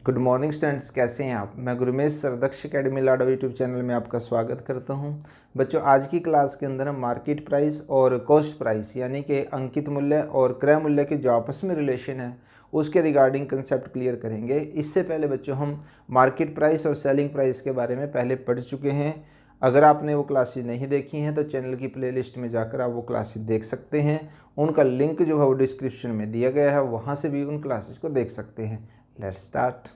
Good morning students, कैसे हैं आप। मैं गुरुमेश सरदक्ष अकेडमी लाडो यूट्यूब चैनल में आपका स्वागत करता हूं। बच्चों, आज की क्लास के अंदर हम मार्केट प्राइस और कॉस्ट प्राइस यानी कि अंकित मूल्य और क्रय मूल्य के जो आपस में रिलेशन है उसके रिगार्डिंग कंसेप्ट क्लियर करेंगे। इससे पहले बच्चों हम मार्केट प्राइस और सेलिंग प्राइस के बारे में पहले पढ़ चुके हैं। अगर आपने वो क्लासेज नहीं देखी हैं तो चैनल की प्लेलिस्ट में जाकर आप वो क्लासेज देख सकते हैं। उनका लिंक जो है वो डिस्क्रिप्शन में दिया गया है, वहाँ से भी उन क्लासेज को देख सकते हैं। Let's start.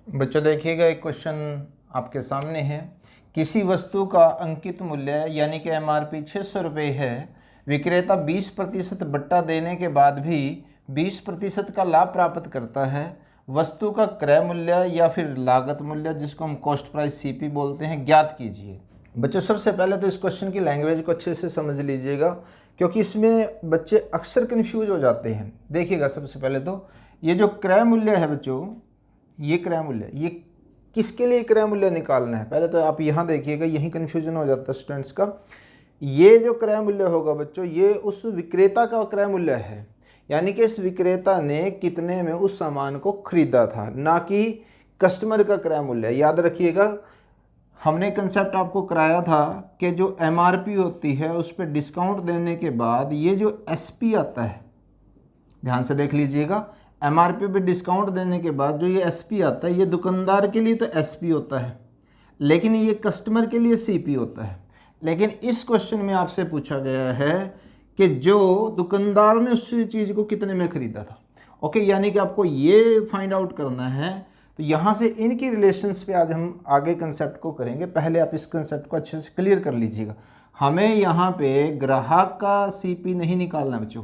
बच्चों देखिएगा, एक क्वेश्चन आपके सामने है। किसी वस्तु का अंकित मूल्य यानी कि MRP 600 रुपये है। विक्रेता 20% बट्टा देने के बाद भी 20% का लाभ प्राप्त करता है। वस्तु का क्रय मूल्य या फिर लागत मूल्य, जिसको हम कॉस्ट प्राइस CP बोलते हैं, ज्ञात कीजिए। बच्चों, सबसे पहले तो इस क्वेश्चन की लैंग्वेज को अच्छे से समझ लीजिएगा, क्योंकि इसमें बच्चे अक्सर कन्फ्यूज हो जाते हैं। देखिएगा, सबसे पहले तो ये जो क्रय मूल्य है बच्चों, ये क्रय मूल्य, ये किसके लिए क्रय मूल्य निकालना है, पहले तो आप यहाँ देखिएगा, यही कन्फ्यूजन हो जाता है स्टूडेंट्स का। ये जो क्रय मूल्य होगा बच्चों, ये उस विक्रेता का क्रय मूल्य है, यानी कि इस विक्रेता ने कितने में उस सामान को खरीदा था, ना कि कस्टमर का क्रय मूल्य। याद रखिएगा, हमने कंसेप्ट आपको कराया था कि जो MRP होती है उस पर डिस्काउंट देने के बाद ये जो SP आता है, ध्यान से देख लीजिएगा, MRP पे डिस्काउंट देने के बाद जो ये SP आता है, ये दुकानदार के लिए तो SP होता है, लेकिन ये कस्टमर के लिए CP होता है। लेकिन इस क्वेश्चन में आपसे पूछा गया है कि जो दुकानदार ने उस चीज़ को कितने में खरीदा था। ओके, यानी कि आपको ये फाइंड आउट करना है। तो यहाँ से इनकी रिलेशंस पे आज हम आगे कंसेप्ट को करेंगे। पहले आप इस कंसेप्ट को अच्छे से क्लियर कर लीजिएगा। हमें यहाँ पे ग्राहक का CP नहीं निकालना बच्चों,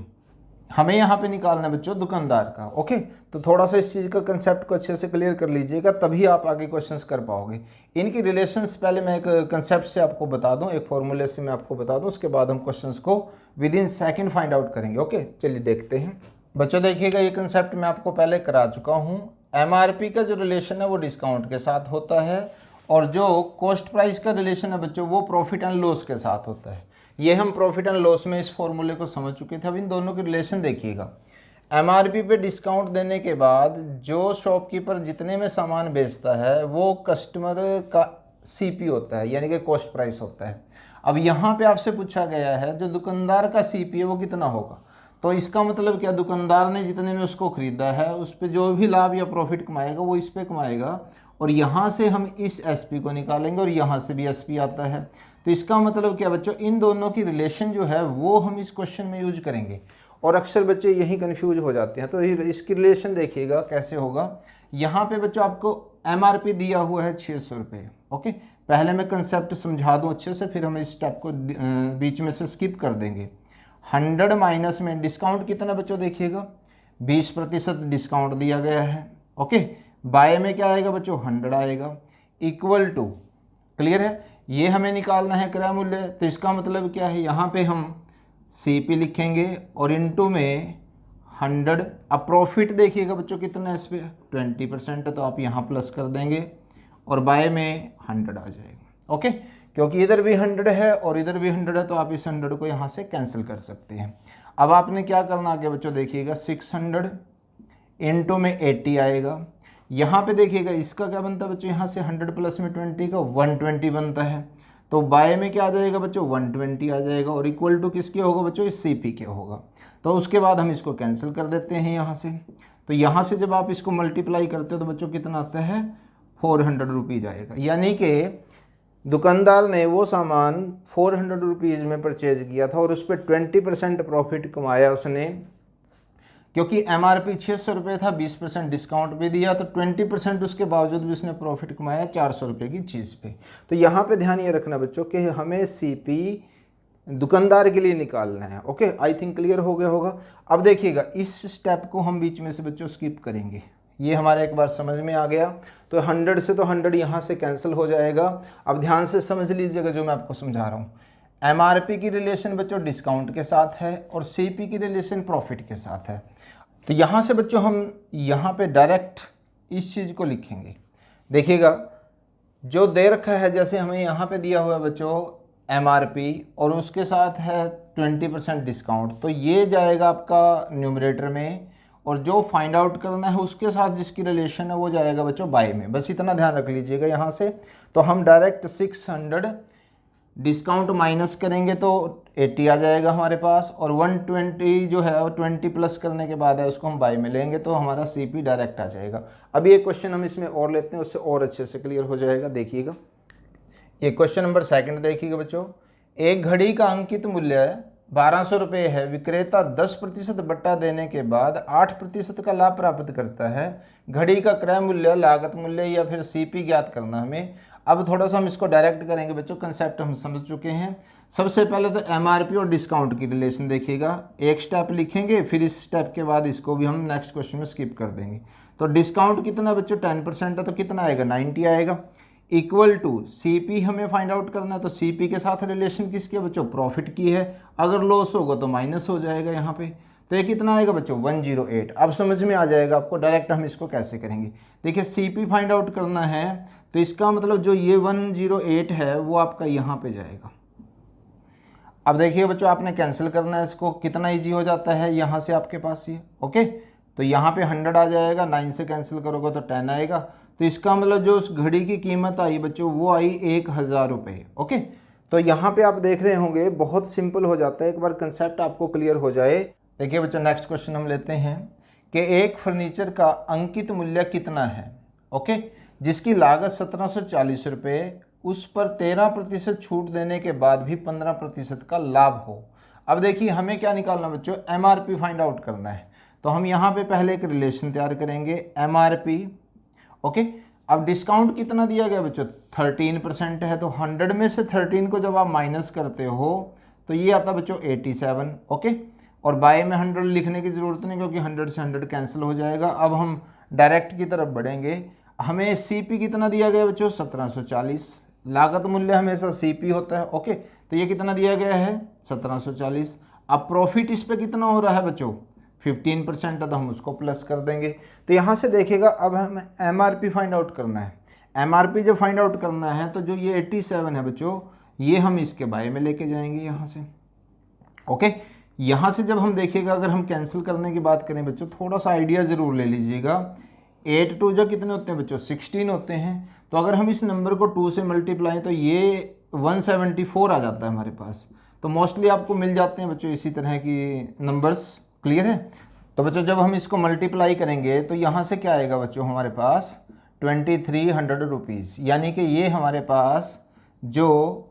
हमें यहाँ पे निकालना है बच्चों दुकानदार का। ओके, तो थोड़ा सा इस चीज़ का कंसेप्ट को अच्छे से क्लियर कर लीजिएगा, तभी आप आगे क्वेश्चंस कर पाओगे। इनकी रिलेशंस पहले मैं एक कंसेप्ट से आपको बता दूं, एक फॉर्मूले से मैं आपको बता दूं, उसके बाद हम क्वेश्चंस को with in second find out करेंगे। ओके, चलिए देखते हैं। बच्चों देखिएगा, ये कंसेप्ट मैं आपको पहले करा चुका हूँ। MRP का जो रिलेशन है वो डिस्काउंट के साथ होता है, और जो कॉस्ट प्राइस का रिलेशन है बच्चों वो प्रॉफिट एंड लॉस के साथ होता है। ये हम प्रॉफिट एंड लॉस में इस फॉर्मूले को समझ चुके थे। अब इन दोनों की रिलेशन देखिएगा। MRP पे डिस्काउंट देने के बाद जो शॉपकीपर जितने में सामान बेचता है वो कस्टमर का CP होता है, यानी कि कॉस्ट प्राइस होता है। अब यहाँ पे आपसे पूछा गया है जो दुकानदार का CP है वो कितना होगा। तो इसका मतलब क्या, दुकानदार ने जितने में उसको खरीदा है उस पर जो भी लाभ या प्रॉफिट कमाएगा वो इस पे कमाएगा, और यहाँ से हम इस SP को निकालेंगे और यहाँ से भी SP आता है। तो इसका मतलब क्या बच्चों, इन दोनों की रिलेशन जो है वो हम इस क्वेश्चन में यूज करेंगे, और अक्सर बच्चे यही कंफ्यूज हो जाते हैं। तो इसकी रिलेशन देखिएगा कैसे होगा। यहाँ पे बच्चों आपको MRP दिया हुआ है 600 रुपये। ओके, पहले मैं कंसेप्ट समझा दूँ अच्छे से, फिर हम इस स्टेप को बीच में से स्किप कर देंगे। 100 माइनस में डिस्काउंट कितना बच्चों, देखिएगा 20% डिस्काउंट दिया गया है। ओके, बाय में क्या आएगा बच्चों, 100 आएगा, इक्वल टू, क्लियर है, ये हमें निकालना है क्रय मूल्य। तो इसका मतलब क्या है, यहाँ पे हम CP लिखेंगे और इनटू में 100। अब प्रॉफिट देखिएगा बच्चों कितना है इस पर, 20% है, तो आप यहाँ प्लस कर देंगे और बाय में 100 आ जाएगा। ओके, क्योंकि इधर भी 100 है और इधर भी 100 है, तो आप इस 100 को यहाँ से कैंसिल कर सकते हैं। अब आपने क्या करना आगे बच्चों, देखिएगा 600 इनटू में 80 आएगा। यहाँ पे देखिएगा इसका क्या बनता है बच्चों, यहाँ से 100 प्लस में 20 का 120 बनता है। तो बाय में क्या आ जाएगा बच्चों, 120 आ जाएगा, और इक्वल टू किसके होगा बच्चों, इस CP के होगा। तो उसके बाद हम इसको कैंसिल कर देते हैं यहाँ से। तो यहाँ से जब आप इसको मल्टीप्लाई करते हो तो बच्चों कितना आता है, 400 रुपीज़ आएगा। यानी कि दुकानदार ने वो सामान 400 रुपीज़ में परचेज किया था और उस पर 20% प्रॉफिट कमाया उसने, क्योंकि MRP 600 रुपये था, 20% डिस्काउंट भी दिया, तो 20% उसके बावजूद भी उसने प्रॉफिट कमाया 400 रुपये की चीज़ पे। तो यहाँ पे ध्यान ये रखना बच्चों कि हमें CP दुकानदार के लिए निकालना है। ओके, आई थिंक क्लियर हो गया होगा। अब देखिएगा, इस स्टेप को हम बीच में से बच्चों स्किप करेंगे। ये हमारे एक बार समझ में आ गया, तो 100 से तो 100 यहाँ से कैंसिल हो जाएगा। अब ध्यान से समझ लीजिएगा जो मैं आपको समझा रहा हूँ। MRP की रिलेशन बच्चों डिस्काउंट के साथ है और CP की रिलेशन प्रॉफिट के साथ है। तो यहाँ से बच्चों हम यहाँ पे डायरेक्ट इस चीज़ को लिखेंगे। देखिएगा, जो दे रखा है, जैसे हमें यहाँ पे दिया हुआ है बच्चों MRP और उसके साथ है 20% डिस्काउंट, तो ये जाएगा आपका न्यूमरेटर में और जो फाइंड आउट करना है उसके साथ जिसकी रिलेशन है वो जाएगा बच्चों बाय में। बस इतना ध्यान रख लीजिएगा यहाँ से। तो हम डायरेक्ट 600 डिस्काउंट माइनस करेंगे तो 80 आ जाएगा हमारे पास, और 120 जो है वो 20 प्लस करने के बाद है उसको हम बाय में लेंगे तो हमारा CP डायरेक्ट आ जाएगा। अभी एक क्वेश्चन हम इसमें और लेते हैं, उससे और अच्छे से क्लियर हो जाएगा। देखिएगा ये क्वेश्चन नंबर 2 देखिएगा बच्चों। एक घड़ी का अंकित मूल्य 1200 रुपये है, विक्रेता 10% बट्टा देने के बाद 8% का लाभ प्राप्त करता है। घड़ी का क्रय मूल्य, लागत मूल्य या फिर CP ज्ञात करना हमें। अब थोड़ा सा हम इसको डायरेक्ट करेंगे बच्चों, कंसेप्ट हम समझ चुके हैं। सबसे पहले तो MRP और डिस्काउंट की रिलेशन देखिएगा, एक स्टेप लिखेंगे, फिर इस स्टेप के बाद इसको भी हम नेक्स्ट क्वेश्चन में स्किप कर देंगे। तो डिस्काउंट कितना बच्चों 10% है तो कितना आएगा 90 आएगा, इक्वल टू CP हमें फाइंड आउट करना है। तो CP के साथ रिलेशन किसकी है बच्चों, प्रॉफिट की है। अगर लॉस होगा तो माइनस हो जाएगा यहाँ पे, तो ये कितना आएगा बच्चों 108। अब समझ में आ जाएगा आपको डायरेक्ट हम इसको कैसे करेंगे। देखिए CP फाइंड आउट करना है तो इसका मतलब जो ये 108 है वो आपका यहाँ पे जाएगा। अब देखिए बच्चों आपने कैंसिल करना है इसको, कितना ईजी हो जाता है यहाँ से आपके पास ये। ओके, तो यहाँ पे 100 आ जाएगा, 9 से कैंसिल करोगे तो 10 आएगा। तो इसका मतलब जो उस घड़ी की कीमत आई बच्चों वो आई 1000 रुपये। ओके, तो यहाँ पे आप देख रहे होंगे बहुत सिंपल हो जाता है, एक बार कंसेप्ट आपको क्लियर हो जाए। देखिए बच्चों नेक्स्ट क्वेश्चन हम लेते हैं कि एक फर्नीचर का अंकित मूल्य कितना है। ओके, जिसकी लागत 1740 रुपये, उस पर 13% छूट देने के बाद भी 15% का लाभ हो। अब देखिए हमें क्या निकालना बच्चों, MRP फाइंड आउट करना है। तो हम यहाँ पे पहले एक रिलेशन तैयार करेंगे MRP। ओके, अब डिस्काउंट कितना दिया गया बच्चों 13% है, तो 100 में से 13 को जब आप माइनस करते हो तो ये आता बच्चों 87। ओके, और बाय में 100 लिखने की ज़रूरत नहीं क्योंकि 100 से 100 कैंसिल हो जाएगा। अब हम डायरेक्ट की तरफ बढ़ेंगे। हमें CP कितना दिया गया बच्चों 1740, लागत मूल्य हमेशा CP होता है। ओके, तो ये कितना दिया गया है 1740। अब प्रॉफिट इस पे कितना हो रहा है बच्चों 15% है, तो हम उसको प्लस कर देंगे। तो यहाँ से देखिएगा अब हमें MRP फाइंड आउट करना है। MRP जब फाइंड आउट करना है तो जो ये 87 है बच्चों ये हम इसके बाय में लेके जाएंगे यहाँ से। ओके, यहाँ से जब हम देखिएगा अगर हम कैंसिल करने की बात करें बच्चों थोड़ा सा आइडिया ज़रूर ले लीजिएगा। 8 2 जो कितने होते हैं बच्चों 16 होते हैं। तो अगर हम इस नंबर को 2 से मल्टीप्लाई तो ये 174 आ जाता है हमारे पास। तो मोस्टली आपको मिल जाते हैं बच्चों इसी तरह की नंबर्स। क्लियर है? तो बच्चों जब हम इसको मल्टीप्लाई करेंगे तो यहाँ से क्या आएगा बच्चों हमारे पास 2300 रुपीज़, यानी कि ये हमारे पास जो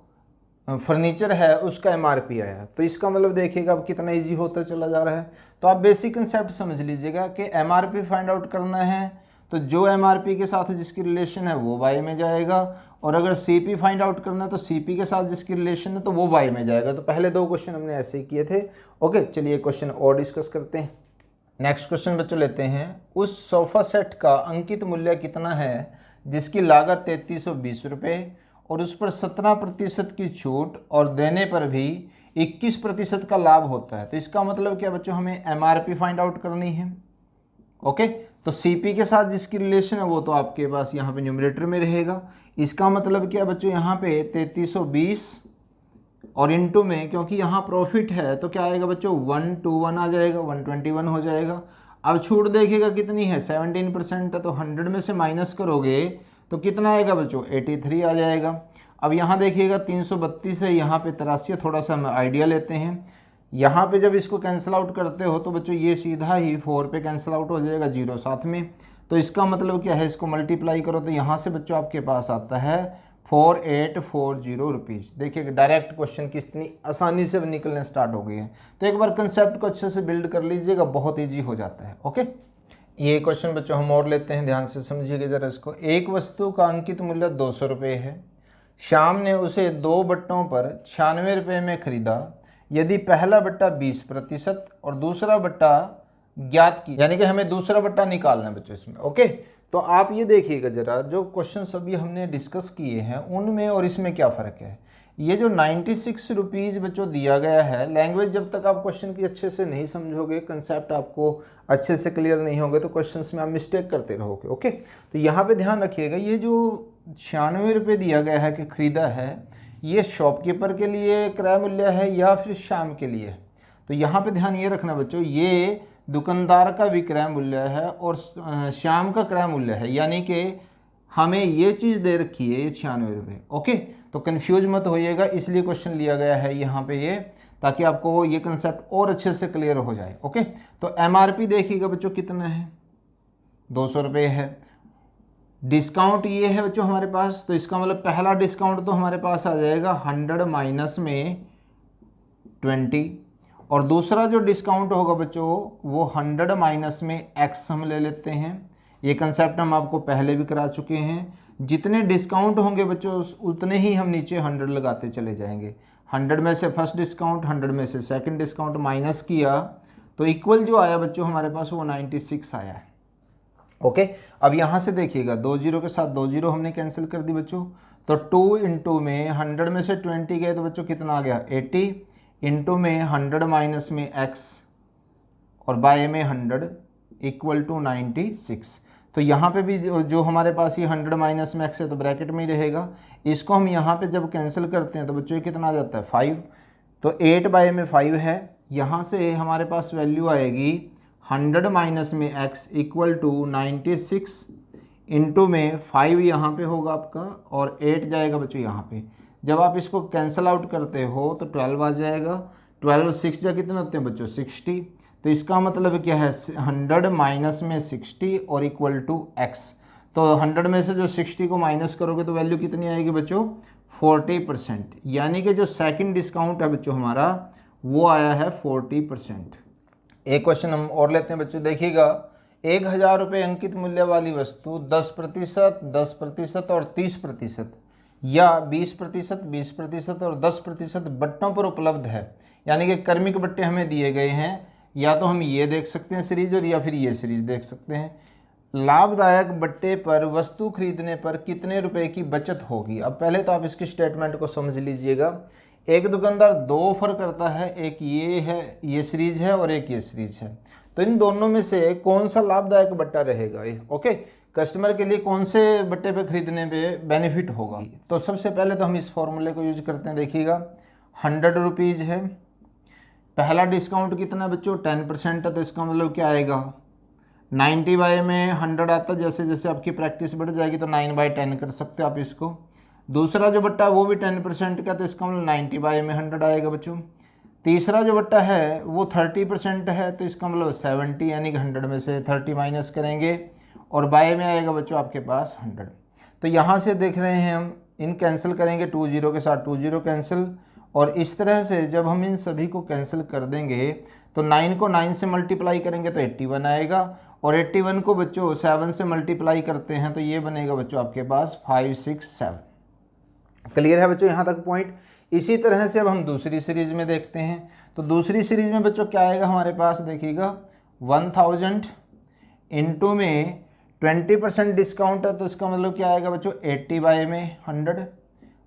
फर्नीचर है उसका MRP आया। तो इसका मतलब देखिएगा अब कितना इजी होता चला जा रहा है। तो आप बेसिक कंसेप्ट समझ लीजिएगा कि MRP फाइंड आउट करना है तो जो MRP के साथ जिसकी रिलेशन है वो बाय में जाएगा, और अगर CP फाइंड आउट करना है तो CP के साथ जिसकी रिलेशन है तो वो बाय में जाएगा। तो पहले 2 क्वेश्चन हमने ऐसे ही किए थे। ओके, चलिए क्वेश्चन और डिस्कस करते हैं। नेक्स्ट क्वेश्चन बच्चों लेते हैं, उस सोफ़ा सेट का अंकित मूल्य कितना है जिसकी लागत 3320 रुपये और उस पर 17% की छूट और देने पर भी 21% का लाभ होता है। तो इसका मतलब क्या बच्चों हमें MRP फाइंड आउट करनी है। ओके, तो CP के साथ जिसकी रिलेशन है वो तो आपके पास यहाँ पे न्यूमरेटर में रहेगा। इसका मतलब क्या बच्चों यहाँ पे 3320 और इनटू में क्योंकि यहाँ प्रॉफिट है तो क्या आएगा बच्चों 121 आ जाएगा, 121 हो जाएगा। अब छूट देखिएगा कितनी है 17% है, तो 100 में से माइनस करोगे तो कितना आएगा बच्चों 83 आ जाएगा। अब यहाँ देखिएगा 332 है, यहाँ पे 83 है। थोड़ा सा हम आइडिया लेते हैं। यहाँ पे जब इसको कैंसिल आउट करते हो तो बच्चों ये सीधा ही 4 पे कैंसिल आउट हो जाएगा, 0 साथ में। तो इसका मतलब क्या है, इसको मल्टीप्लाई करो तो यहाँ से बच्चों आपके पास आता है 4840 रुपीज़। देखिए डायरेक्ट क्वेश्चन कितनी आसानी से निकलने स्टार्ट हो गई है। तो एक बार कंसेप्ट को अच्छे से बिल्ड कर लीजिएगा, बहुत ईजी हो जाता है। ओके, ये क्वेश्चन बच्चों हम और लेते हैं, ध्यान से समझिएगा ज़रा इसको। एक वस्तु का अंकित मूल्य 200 रुपये है। श्याम ने उसे 2 बट्टों पर 96 रुपये में खरीदा। यदि पहला बट्टा 20% और दूसरा बट्टा ज्ञात की, यानी कि हमें दूसरा बट्टा निकालना है बच्चों इसमें। ओके, तो आप ये देखिएगा ज़रा, जो क्वेश्चन अभी हमने डिस्कस किए हैं उनमें और इसमें क्या फ़र्क है। ये जो 96 रुपीज़ बच्चों दिया गया है, लैंग्वेज जब तक आप क्वेश्चन की अच्छे से नहीं समझोगे, कंसेप्ट आपको अच्छे से क्लियर नहीं होगे तो क्वेश्चंस में आप मिस्टेक करते रहोगे। ओके, तो यहाँ पे ध्यान रखिएगा, ये जो 96 रुपये दिया गया है कि ख़रीदा है, ये शॉपकीपर के लिए क्रय मूल्य है या फिर श्याम के लिए। तो यहाँ पे ध्यान ये रखना बच्चों, ये दुकानदार का विक्रय मूल्य है और श्याम का क्रय मूल्य है, यानी कि हमें ये चीज़ दे रखी है, ये 96 रुपये। ओके, तो कन्फ्यूज मत होइएगा, इसलिए क्वेश्चन लिया गया है यहाँ पे ये, ताकि आपको ये कंसेप्ट और अच्छे से क्लियर हो जाए। ओके, तो MRP देखिएगा बच्चों कितना है, 200 रुपये है। डिस्काउंट ये है बच्चों हमारे पास, तो इसका मतलब पहला डिस्काउंट तो हमारे पास आ जाएगा 100 माइनस में 20, और दूसरा जो डिस्काउंट होगा बच्चों वो 100 माइनस में x हम ले लेते हैं। ये कंसेप्ट हम आपको पहले भी करा चुके हैं। जितने डिस्काउंट होंगे बच्चों उतने ही हम नीचे 100 लगाते चले जाएंगे। 100 में से फर्स्ट डिस्काउंट, 100 में से सेकंड डिस्काउंट माइनस किया तो इक्वल जो आया बच्चों हमारे पास वो 96 आया है। ओके, अब यहाँ से देखिएगा 2 जीरो के साथ 2 जीरो हमने कैंसिल कर दी बच्चों, तो 2 इंटू में 100 में से 20 गए तो बच्चों कितना आ गया 80, इंटू में 100 माइनस में x और बाय में 100 इक्वल टू 96। तो यहाँ पे भी जो हमारे पास ये 100 माइनस में x है तो ब्रैकेट में ही रहेगा। इसको हम यहाँ पे जब कैंसिल करते हैं तो बच्चों ये कितना आ जाता है 5, तो 8 बाय में 5 है। यहाँ से हमारे पास वैल्यू आएगी 100 माइनस में x इक्वल टू 96 इंटू में 5 यहाँ पे होगा आपका और 8 जाएगा बच्चों यहाँ पे। जब आप इसको कैंसिल आउट करते हो तो 12 आ जाएगा। 12 6 जा कितने होते हैं बच्चों 60, तो इसका मतलब क्या है 100 माइनस में 60 और इक्वल टू x। तो 100 में से जो 60 को माइनस करोगे तो वैल्यू कितनी आएगी बच्चों 40%, यानी कि जो सेकंड डिस्काउंट है बच्चों हमारा वो आया है 40%। एक क्वेश्चन हम और लेते हैं बच्चों, देखिएगा 1000 रुपये अंकित मूल्य वाली वस्तु 10%, 10% और 30% या 20%, 20% और 10% बट्टों पर उपलब्ध है, यानी कि क्रमिक बट्टे हमें दिए गए हैं। या तो हम ये देख सकते हैं सीरीज और या फिर ये सीरीज देख सकते हैं। लाभदायक बट्टे पर वस्तु खरीदने पर कितने रुपए की बचत होगी। अब पहले तो आप इसकी स्टेटमेंट को समझ लीजिएगा। एक दुकानदार 2 ऑफर करता है, एक ये है, ये सीरीज है और एक ये सीरीज है, तो इन दोनों में से कौन सा लाभदायक बट्टा रहेगा, ओके, कस्टमर के लिए कौन से बट्टे पे खरीदने पे बेनिफिट होगा। तो सबसे पहले तो हम इस फॉर्मूले को यूज करते हैं। देखिएगा 100 रुपीज़ है, पहला डिस्काउंट कितना बच्चों 10% है, तो इसका मतलब क्या आएगा 90 बाय में 100 आता है। जैसे जैसे आपकी प्रैक्टिस बढ़ जाएगी तो 9 बाय 10 कर सकते हो आप इसको। दूसरा जो बट्टा वो भी 10% का, तो इसका मतलब 90 बाय में 100 आएगा बच्चों। तीसरा जो बट्टा है वो 30% है, तो इसका मतलब 70, यानी कि 100 में से 30 माइनस करेंगे और बाय में आएगा बच्चों आपके पास 100। तो यहाँ से देख रहे हैं हम इन कैंसिल करेंगे, 2 जीरो के साथ 2 जीरो कैंसिल, और इस तरह से जब हम इन सभी को कैंसिल कर देंगे तो 9 को 9 से मल्टीप्लाई करेंगे तो 81 आएगा, और 81 को बच्चों 7 से मल्टीप्लाई करते हैं तो ये बनेगा बच्चों आपके पास 567। क्लियर है बच्चों यहाँ तक पॉइंट। इसी तरह से अब हम दूसरी सीरीज में देखते हैं। तो दूसरी सीरीज में बच्चों क्या आएगा हमारे पास, देखिएगा 1000 इंटू में 20% डिस्काउंट है, तो इसका मतलब क्या आएगा बच्चों 80 बाय में 100।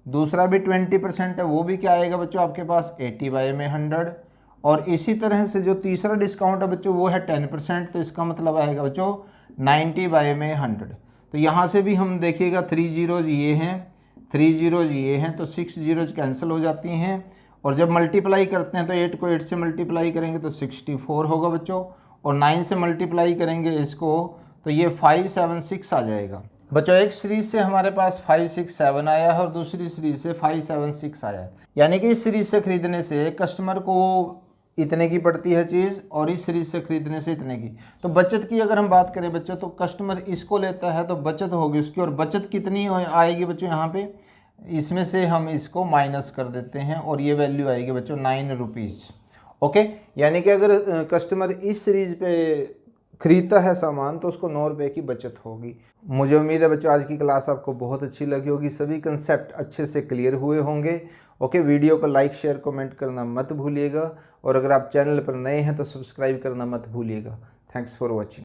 दूसरा भी 20% है, वो भी क्या आएगा बच्चों आपके पास 80 बाय में 100। और इसी तरह से जो तीसरा डिस्काउंट है बच्चों वो है 10%, तो इसका मतलब आएगा बच्चों 90 बाय में 100। तो यहाँ से भी हम देखिएगा 3 जीरोज ये हैं, 3 जीरोज ये हैं, तो 6 जीरोज कैंसिल हो जाती हैं, और जब मल्टीप्लाई करते हैं तो 8 को 8 से मल्टीप्लाई करेंगे तो 64 होगा बच्चों, और 9 से मल्टीप्लाई करेंगे इसको तो ये 576 आ जाएगा बच्चों। एक सीरीज से हमारे पास 567 आया है और दूसरी सीरीज से 576 आया है, यानी कि इस सीरीज से खरीदने से कस्टमर को इतने की पड़ती है चीज़ और इस सीरीज से खरीदने से इतने की। तो बचत की अगर हम बात करें बच्चों, तो कस्टमर इसको लेता है तो बचत होगी उसकी, और बचत कितनी आएगी बच्चों यहाँ पे, इसमें से हम इसको माइनस कर देते हैं और ये वैल्यू आएगी बच्चों 9 रुपीज़। ओके, यानी कि अगर कस्टमर इस सीरीज पे खरीदता है सामान तो उसको 9 रुपये की बचत होगी। मुझे उम्मीद है बच्चों आज की क्लास आपको बहुत अच्छी लगी होगी, सभी कंसेप्ट अच्छे से क्लियर हुए होंगे। ओके, वीडियो को लाइक शेयर कमेंट करना मत भूलिएगा, और अगर आप चैनल पर नए हैं तो सब्सक्राइब करना मत भूलिएगा। Thanks for watching.